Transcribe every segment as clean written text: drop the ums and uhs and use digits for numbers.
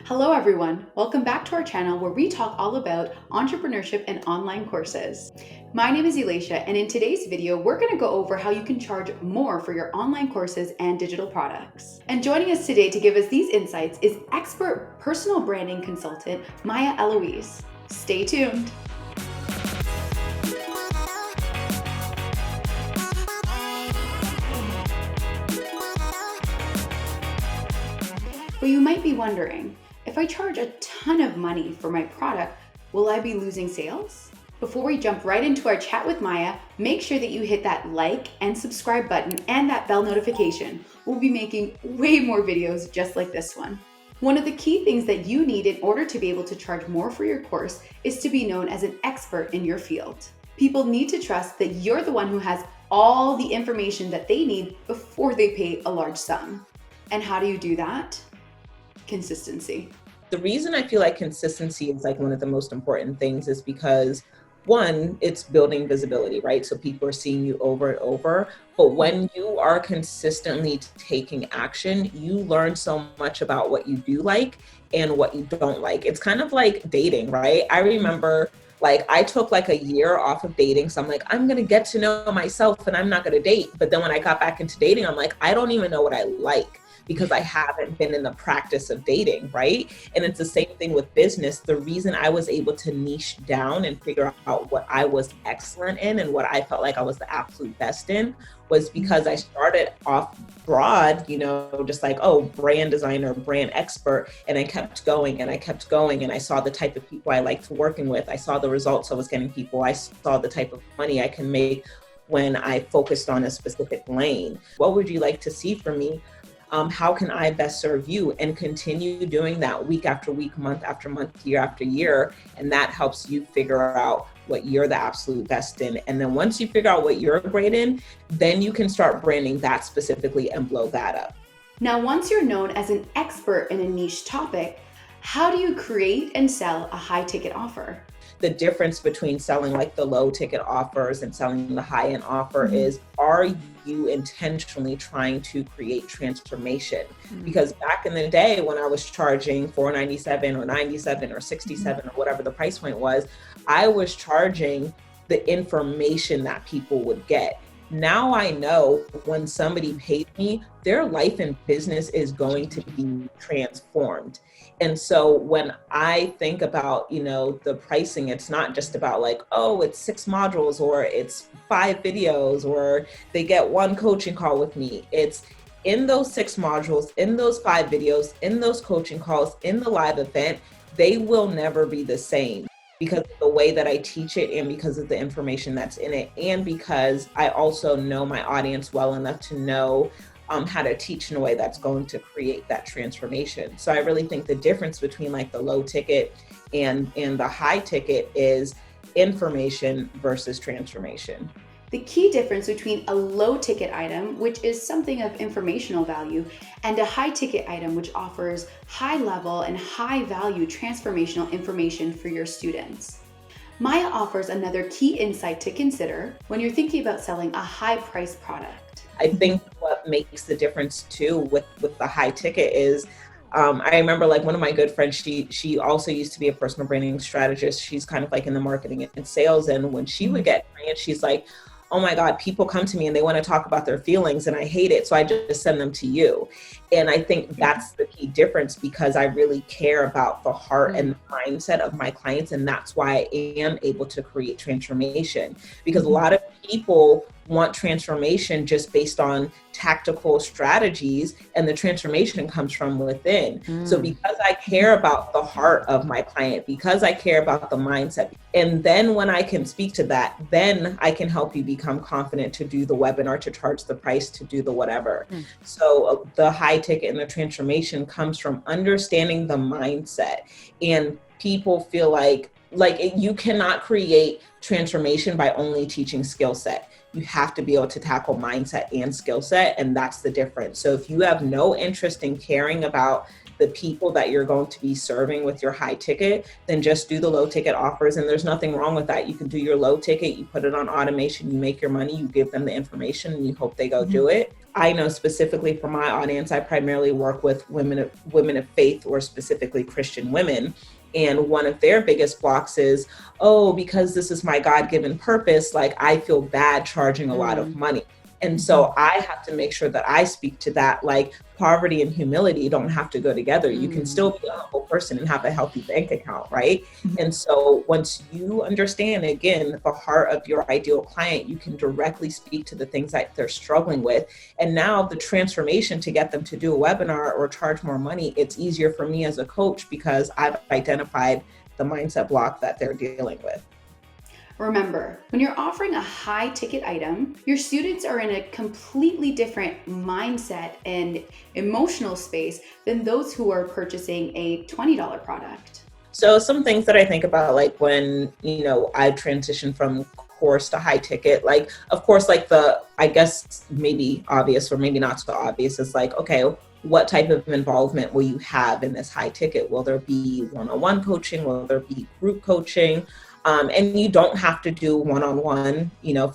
Hello everyone, welcome back to our channel where we talk all about entrepreneurship and online courses. My name is Elious, and in today's video, we're going to go over how you can charge more for your online courses and digital products. And joining us today to give us these insights is expert personal branding consultant, Elious. Stay tuned. But you might be wondering, if I charge a ton of money for my product, will I be losing sales? Before we jump right into our chat with Maya, make sure that you hit that like and subscribe button and that bell notification. We'll be making way more videos just like this one. One of the key things that you need in order to be able to charge more for your course is to be known as an expert in your field. People need to trust that you're the one who has all the information that they need before they pay a large sum. And how do you do that? Consistency. The reason I feel like consistency is like one of the most important things is because one, it's building visibility, right? So people are seeing you over and over. But when you are consistently taking action, you learn so much about what you do like and what you don't like. It's kind of like dating, right? I remember I took like a year off of dating. So I'm like, I'm going to get to know myself and I'm not going to date. But then when I got back into dating, I'm like, I don't even know what I like, because I haven't been in the practice of dating, right? And it's the same thing with business. The reason I was able to niche down and figure out what I was excellent in and what I felt like I was the absolute best in was because I started off broad, just like, oh, brand designer, brand expert. And I kept going and I kept going. And I saw the type of people I liked working with. I saw the results I was getting people. I saw the type of money I can make when I focused on a specific lane. What would you like to see from me? How can I best serve you? And continue doing that week after week, month after month, year after year. And that helps you figure out what you're the absolute best in. And then once you figure out what you're great in, then you can start branding that specifically and blow that up. Now, once you're known as an expert in a niche topic, how do you create and sell a high ticket offer? The difference between selling like the low ticket offers and selling the high end offer is, are you intentionally trying to create transformation? Because back in the day when I was charging $497 or $97 or $67 or whatever the price point was, I was charging the information that people would get. Now I know when somebody pays me, their life and business is going to be transformed. And so when I think about, the pricing, it's not just about like, oh, it's 6 modules or it's 5 videos or they get 1 coaching call with me. It's in those 6 modules, in those 5 videos, in those coaching calls, in the live event, they will never be the same, because of the way that I teach it and because of the information that's in it. And because I also know my audience well enough to know how to teach in a way that's going to create that transformation. So I really think the difference between like the low ticket and the high ticket is information versus transformation. The key difference between a low ticket item, which is something of informational value, and a high ticket item, which offers high level and high value transformational information for your students. Maya offers another key insight to consider when you're thinking about selling a high price product. I think what makes the difference too with the high ticket is, I remember like one of my good friends, she also used to be a personal branding strategist. She's kind of like in the marketing and sales. And when she would get clients, she's like, oh my God, people come to me and they want to talk about their feelings and I hate it. So I just send them to you. And I think that's the key difference, because I really care about the heart and the mindset of my clients. And that's why I am able to create transformation, because a lot of people want transformation just based on tactical strategies, and the transformation comes from within. So because I care about the heart of my client, because I care about the mindset, and then when I can speak to that, then I can help you become confident to do the webinar, to charge the price, to do the whatever. So the high ticket and the transformation comes from understanding the mindset. And people feel like you cannot create transformation by only teaching skill set. You have to be able to tackle mindset and skill set, and that's the difference. So if you have no interest in caring about the people that you're going to be serving with your high ticket, then just do the low ticket offers. And there's nothing wrong with that. You can do your low ticket, you put it on automation, you make your money, you give them the information, and you hope they go do it. I know specifically for my audience, I primarily work with women of faith, or specifically Christian women. And one of their biggest blocks is, oh, because this is my God-given purpose, like I feel bad charging a lot of money. And so I have to make sure that I speak to that, like poverty and humility don't have to go together. You can still be a humble person and have a healthy bank account, right? And so once you understand, again, the heart of your ideal client, you can directly speak to the things that they're struggling with. And now the transformation to get them to do a webinar or charge more money, it's easier for me as a coach because I've identified the mindset block that they're dealing with. Remember, when you're offering a high ticket item, your students are in a completely different mindset and emotional space than those who are purchasing a $20 product. So some things that I think about, like when, I transitioned from course to high ticket, like, of course, like I guess maybe obvious or maybe not so obvious is like, okay, what type of involvement will you have in this high ticket? Will there be one-on-one coaching? Will there be group coaching? And you don't have to do one-on-one,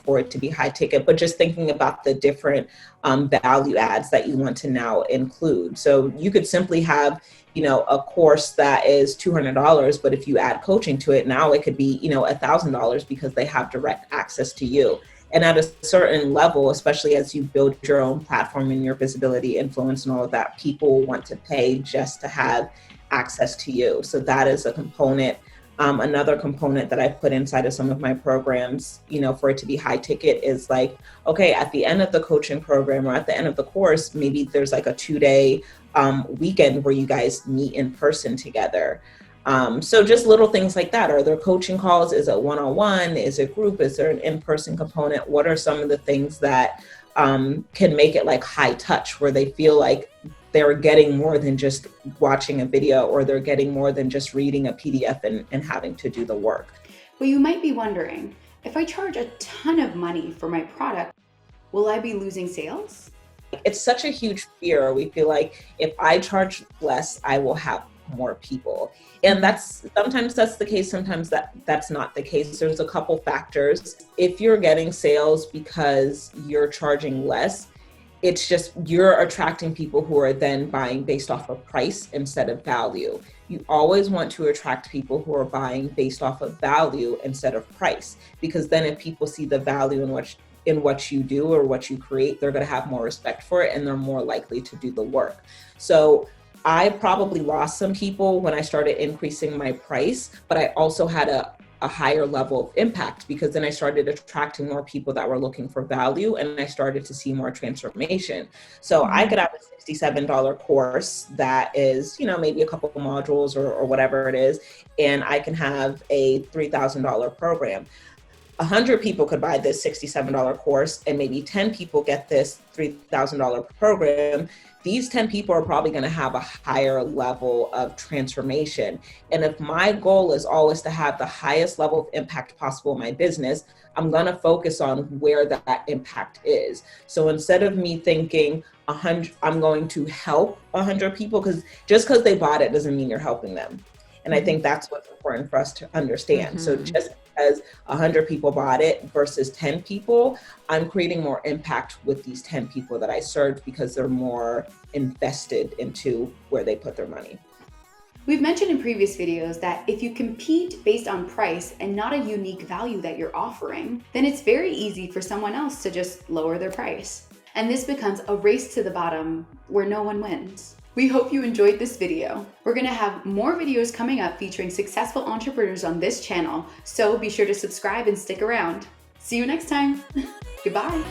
for it to be high ticket, but just thinking about the different value adds that you want to now include. So you could simply have, a course that is $200, but if you add coaching to it, now it could be, $1,000 because they have direct access to you. And at a certain level, especially as you build your own platform and your visibility, influence, and all of that, people want to pay just to have access to you. So that is a component. Another component that I put inside of some of my programs, for it to be high ticket is like, okay, at the end of the coaching program or at the end of the course, maybe there's like a 2-day weekend where you guys meet in person together. So just little things like that. Are there coaching calls? Is it one-on-one? Is it group? Is there an in-person component? What are some of the things that can make it like high touch, where they feel like they're getting more than just watching a video, or they're getting more than just reading a PDF and having to do the work? Well, you might be wondering, if I charge a ton of money for my product, will I be losing sales? It's such a huge fear. We feel like if I charge less, I will have more people. And sometimes that's the case, sometimes that's not the case. There's a couple factors. If you're getting sales because you're charging less, it's just you're attracting people who are then buying based off of price instead of value. You always want to attract people who are buying based off of value instead of price, because then if people see the value in what you do or what you create, they're going to have more respect for it and they're more likely to do the work. So I probably lost some people when I started increasing my price, but I also had a higher level of impact, because then I started attracting more people that were looking for value and I started to see more transformation. So I could have a $67 course that is, maybe a couple of modules or whatever it is, and I can have a $3,000 program. 100 people could buy this $67 course and maybe 10 people get this $3,000 program. These 10 people are probably going to have a higher level of transformation. And if my goal is always to have the highest level of impact possible in my business, I'm going to focus on where that impact is. So instead of me thinking 100, I'm going to help 100 people, because just because they bought it doesn't mean you're helping them. And I think that's what's important for us to understand. So just because 100 people bought it versus 10 people, I'm creating more impact with these 10 people that I served because they're more invested into where they put their money. We've mentioned in previous videos that if you compete based on price and not a unique value that you're offering, then it's very easy for someone else to just lower their price. And this becomes a race to the bottom where no one wins. We hope you enjoyed this video. We're gonna have more videos coming up featuring successful entrepreneurs on this channel, so be sure to subscribe and stick around. See you next time. Goodbye.